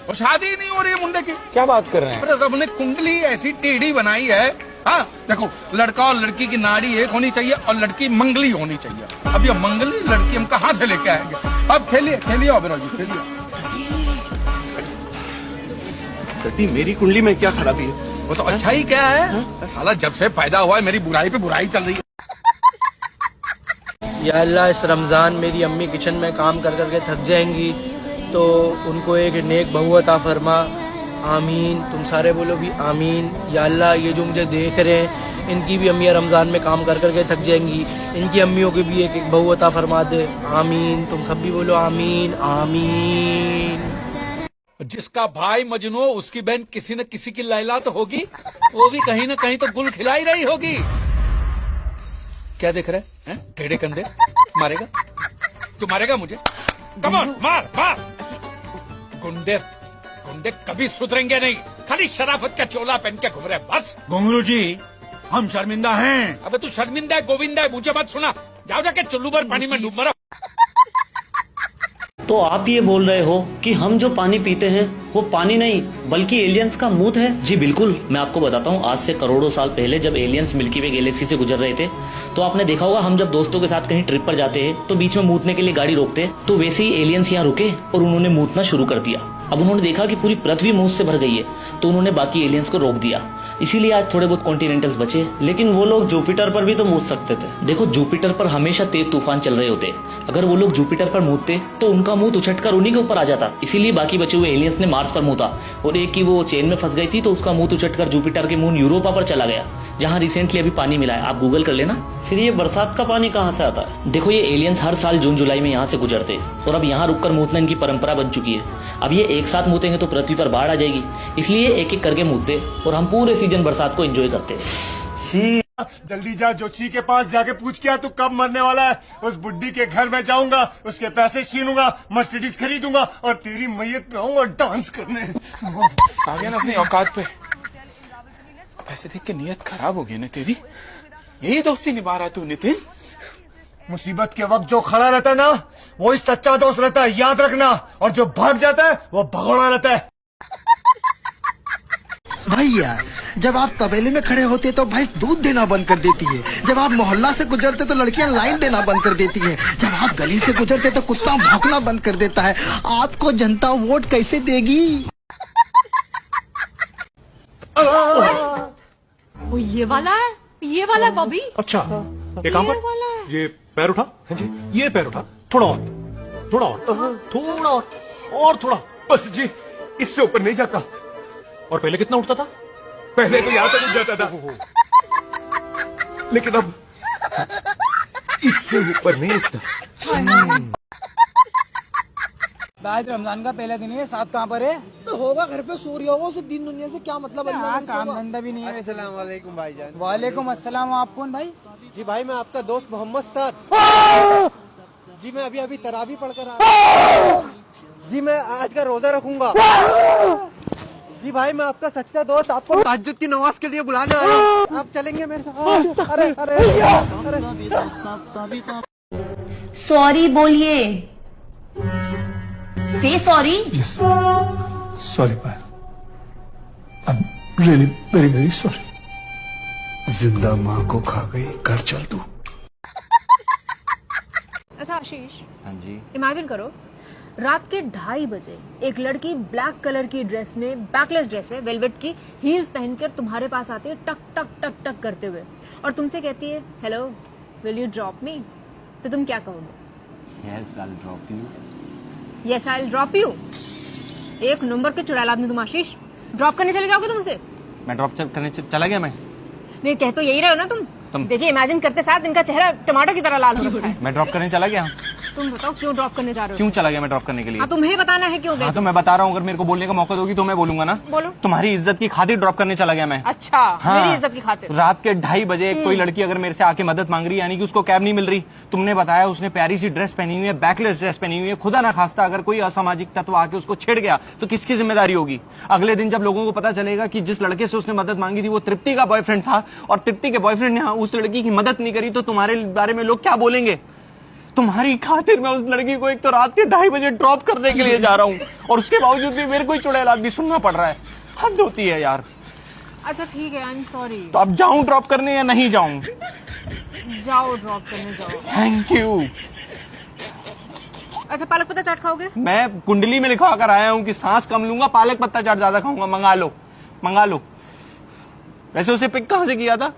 और शादी ही नहीं हो रही है मुंडे की। क्या बात कर रहे हैं? अरे रब ने कुंडली ऐसी टेढ़ी बनाई है। हाँ देखो, लड़का और लड़की की नाड़ी एक होनी चाहिए और लड़की मंगली होनी चाहिए। अब ये मंगली लड़की हम कहाँ से लेके आएंगे? अब खेलिए खेलिए ओबेरॉय जी, खेलिए। बेटी मेरी कुंडली में क्या खराबी है? वो तो अच्छा ही क्या है, साला जब से पैदा हुआ है मेरी बुराई पे बुराई चल रही है। या अल्लाह, इस रमज़ान मेरी अम्मी किचन में काम कर करके थक जाएंगी, तो उनको एक नेक बहू अता फरमा। आमीन। तुम सारे बोलो भी आमीन। या अल्लाह, ये जो मुझे देख रहे हैं इनकी भी अम्मियाँ रमज़ान में काम कर करके थक जाएंगी, इनकी अम्मियों की भी एक एक बहू अता फरमा दे। आमीन। तुम सब भी बोलो आमीन आमीन। जिसका भाई मजनू उसकी बहन किसी न किसी की लैला तो होगी, वो भी कहीं न कहीं तो गुल खिलाई रही होगी। क्या देख रहे हैं? टेढ़े कंधे। मारेगा? तू मारेगा मुझे? कम ऑन, मार मार। गुंडे गुंडे कभी सुधरेंगे नहीं, खाली शराफत का चोला पहन के घूम रहे बस। गुंगरू जी, हम शर्मिंदा हैं। अबे तू शर्मिंदा है गोविंदा है, मुझे मत सुना। जाओ जाके चुल्लू भर पानी में डूब मरो। तो आप ये बोल रहे हो कि हम जो पानी पीते हैं वो पानी नहीं बल्कि एलियंस का मूत है? जी बिल्कुल, मैं आपको बताता हूँ। आज से करोड़ों साल पहले जब एलियंस मिल्की वे गैलेक्सी से गुजर रहे थे, तो आपने देखा होगा हम जब दोस्तों के साथ कहीं ट्रिप पर जाते हैं तो बीच में मूतने के लिए गाड़ी रोकते हैं, तो वैसे ही एलियंस यहाँ रुके और उन्होंने मूतना शुरू कर दिया। अब उन्होंने देखा कि पूरी पृथ्वी मूत से भर गई है, तो उन्होंने बाकी एलियंस को रोक दिया। इसीलिए आज थोड़े बहुत कॉन्टिनेंटल्स बचे, लेकिन वो लोग जुपिटर पर भी तो मूत सकते थे। देखो, जुपिटर पर हमेशा तेज तूफान चल रहे होते, अगर वो लोग जुपिटर पर मूतते तो उनका मूत उछटकर उन्हीं के ऊपर आ जाता। इसीलिए बाकी बचे हुए एलियंस ने मार्स पर मूता, और एक की वो चेन में फंस गई थी तो उसका मूत उछटकर जुपिटर के मून यूरोपा पर चला गया, जहाँ रिसेंटली अभी पानी मिला है। आप गूगल कर लेना। फिर ये बरसात का पानी कहाँ से आता है? देखो, ये एलियंस हर साल जून जुलाई में यहाँ से गुजरते और अब यहाँ रुककर मूतना इनकी परंपरा बन चुकी है। अब ये एक साथ मूतेंगे तो पृथ्वी पर बाढ़ आ जाएगी, इसलिए एक एक करके मूतते और हम पूरे सीजन बरसात को एंजॉय करते। जल्दी जा, जोशी के पास जाके पूछ क्या तू कब मरने वाला है। उस बुड्ढी के घर में जाऊंगा, उसके पैसे छीनूंगा, मर्सिडीज खरीदूंगा और तेरी मैयत पे आऊंगा डांस करने। आ गया ना अपनी औकात पे। ऐसे देख के नियत खराब हो गई ना तेरी। यही दोस्ती निभा रहा तू नितिन? मुसीबत के वक्त जो खड़ा रहता है ना, वो ही सच्चा दोस्त रहता है, याद रखना। और जो भाग जाता है वो भगोड़ा रहता है। भाई यार, जब आप तबेले में खड़े होते तो भैंस दूध देना बंद कर देती है, जब आप मोहल्ला से गुजरते तो लड़कियां लाइन देना बंद कर देती है, जब आप गली से गुजरते तो कुत्ता भौंकना बंद कर देता है। आपको जनता वोट कैसे देगी? वो ये वाला है बॉबी। अच्छा, एक काम कर, ये पैर उठा। ये पैर उठा, थोड़ा और, थोड़ा और, थोड़ा और थोड़ा, बस जी, इससे ऊपर नहीं जाता। और पहले कितना उठता था? पहले तो यहाँ तक उठ जाता था, लेकिन अब इससे ऊपर नहीं उठता। आज रमजान का पहला दिन है, साथ कहाँ पर है? तो होगा घर पे, सो रहा होगा, उसे दिन दुनिया से क्या मतलब है? काम धंधा भी नहीं है। अस्सलाम वालेकुम भाईजान। वालेकुम अस्सलाम। आप कौन भाई? जी भाई, मैं आपका दोस्त मोहम्मद साद। जी मैं अभी तरावी पढ़कर आ रहा हूँ। जी मैं आज का रोजा रखूंगा। जी भाई, मैं आपका सच्चा दोस्त, आपको तहज्जुद की नमाज के लिए बुलाने आया हूँ। आप चलेंगे मेरे साथ? अरे अरे सॉरी बोलिए, से sorry. Sorry Payal, I am really very very sorry. जिंदा माँ को खा गई, घर चल तू। अच्छा आशीष, हाँ जी। इमेजिन करो, रात के 2:30 बजे एक लड़की ब्लैक कलर की ड्रेस में, बैकलेस ड्रेस है, वेलवेट की, हील्स पहनकर तुम्हारे पास आती है टक टक टक टक करते हुए, और तुमसे कहती है hello will you drop me? तो तुम क्या कहोगे? Yes, I will drop you. Yes I will drop you. एक नंबर के चुड़ैल आदमी तुम आशीष। ड्रॉप करने चले जाओगे तुमसे? मैं ड्रॉप करने चला गया। मैं नहीं, कह तो यही रहे हो ना तुम। देखिए, इमेजिन करते साथ इनका चेहरा टमाटर की तरह लाल हो रखा है। मैं ड्रॉप करने चला गया। तुम बताओ क्यों ड्रॉप करने जा रहे हो? क्यों चला गया मैं ड्रॉप करने के लिए? हाँ, तुम्हें बताना है क्यों गए। हाँ, तो मैं बता रहा हूँ, अगर मेरे को बोलने का मौका दोगी तो मैं बोलूंगा ना। बोलो। तुम्हारी इज्जत की खातिर ड्रॉप करने चला गया मैं। अच्छा, हाँ, मेरी इज्जत की खातिर। रात के 2:30 बजे कोई लड़की अगर मेरे से आके मदद मांग रही है, यानी कि उसको कैब नहीं मिल रही, तुमने बताया उसने प्यारी सी ड्रेस पहनी हुई है, बैकलेस ड्रेस पहनी हुई है, खुदा ना खास्ता अगर कोई असामाजिक तत्व आके उसको छेड़ गया तो किसकी जिम्मेदारी होगी? अगले दिन जब लोगों को पता चलेगा कि जिस लड़के से उसने मदद मांगी थी वो तृप्ति का बॉयफ्रेंड था और तृप्ति के बॉयफ्रेंड ने उस लड़की की मदद नहीं करी, तो तुम्हारे बारे में लोग क्या बोलेंगे? तुम्हारी खातिर मैं उस लड़की को एक तो रात के 2:30 बजे ड्रॉप करने के लिए जा रहा हूँ और उसके बावजूद भी मेरे को ही चुड़ैल आदमी सुनना पड़ रहा है। हद होती है यार। अच्छा ठीक है, आई एम सॉरी। तो अब जाऊं ड्रॉप करने या नहीं जाऊं? जाओ, ड्रॉप करने जाओ। Thank you. अच्छा, पालक पत्ता चाट खाओगे? मैं कुंडली में लिखवा कर आया हूँ कि सांस कम लूंगा, पालक पत्ता चाट ज्यादा खाऊंगा। मंगा लो, मंगा लो। वैसे उसे पिक कहाँ से किया था?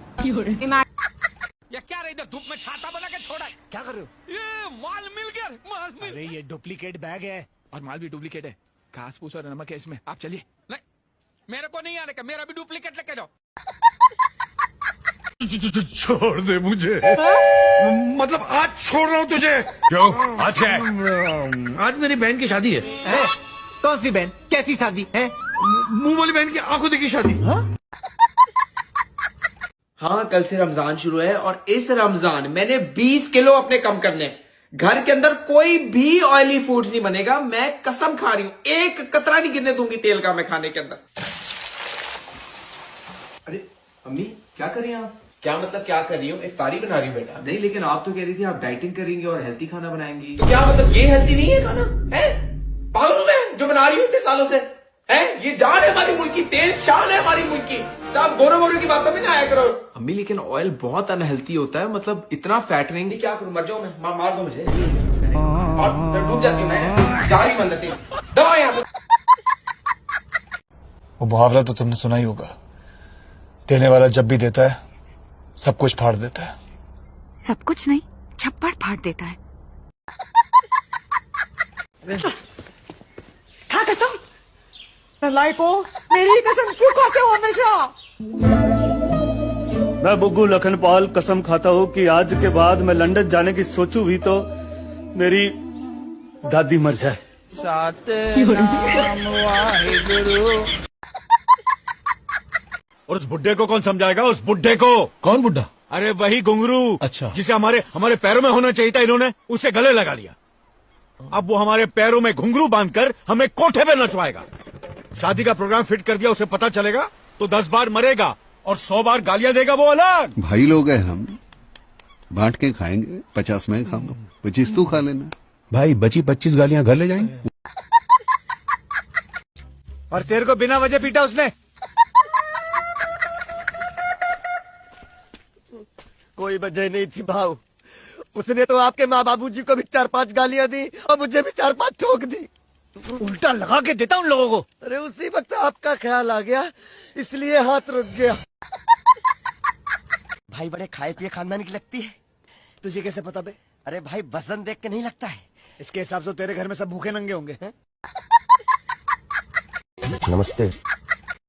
या क्या रे, इधर धूप में छाता बना के छोड़ा है? क्या कर रहे हो? ये माल मिल गया, माल मिल। अरे ये डुप्लीकेट बैग है और माल भी डुप्लीकेट है। घास फूस और नमक है इसमें। आप चलिए। नहीं, मेरे को नहीं आने का, मेरा भी डुप्लीकेट लेके जाओ। छोड़ दे मुझे। मतलब आज छोड़ रहा हूँ तुझे। क्यों? आज क्या है? आज मेरी बहन की शादी है। कौन सी बहन? कैसी शादी है? मुंह वाली बहन की आंखों देखी शादी। हाँ, कल से रमजान शुरू है और इस रमजान मैंने 20 किलो अपने कम करने। घर के अंदर कोई भी ऑयली फूड्स नहीं बनेगा, मैं कसम खा रही हूं। एक कतरा नहीं गिरने दूंगी तेल का मैं खाने के अंदर। अरे अम्मी, क्या कर रही हैं आप? क्या मतलब क्या कर रही हूँ? इफ्तारी बना रही हूँ बेटा। नहीं, लेकिन आप तो कह रही थी आप डाइटिंग करेंगी और हेल्थी खाना बनाएंगी। तो क्या मतलब ये हेल्थी नहीं है खाना? है पागल हूं मैं जो बना रही हूँ इतने सालों से? है ये जान है हमारी मुल्क की, तेल शान है हमारी मुल्क की। सब गोरे गोरे की बातों में ना आया करो। अम्मी लेकिन ऑयल बहुत अनहेल्थी होता है, मतलब इतना फैट नहीं। क्या करूं, मर जाऊं मैं? मार दो मुझे और डूब जाती हूं मैं। जा रही मन्नती दवा यहाँ से। वो मुहावरा तो तुमने सुना ही होगा, देने वाला जब भी देता है सब कुछ फाड़ देता है। सब कुछ नहीं, छप्पड़ फाड़ देता है। खा कसम, लाइको मेरी कसम क्यों खाते हो हमेशा? मैं बुग्गू लखनपाल कसम खाता हूँ कि आज के बाद मैं लंदन जाने की सोचूं भी तो मेरी दादी मर जाए। और उस बुड्ढे को कौन समझाएगा? उस बुड्ढे को? कौन बुड्ढा? अरे वही घुंघरू। अच्छा, जिसे हमारे पैरों में होना चाहिए था, इन्होंने उसे गले लगा लिया। अब वो हमारे पैरों में घुंघरू बांधकर हमें कोठे पे नचवाएगा। शादी का प्रोग्राम फिट कर दिया, उसे पता चलेगा तो 10 बार मरेगा और 100 बार गालियां देगा वो अलग। भाई लोग हैं हम, बांट के खाएंगे। 50 मैं खाऊंगा, 25 तू खा लेना। भाई बची 25 गालियां घर ले जाएंगे। और तेरे को बिना वजह पीटा उसने? कोई वजह नहीं थी भाव। उसने तो आपके माँ बाबूजी को भी 4-5 गालियां दी और मुझे भी 4-5 ठोक दी। उल्टा लगा के देता उन लोगों को। अरे उसी वक्त आपका ख्याल आ गया, इसलिए हाथ रुक गया। भाई बड़े खाए पिए खानदान की लगती है। तुझे कैसे पता बे? अरे भाई वजन देख के नहीं लगता है। इसके हिसाब से तेरे घर में सब भूखे नंगे होंगे। नमस्ते।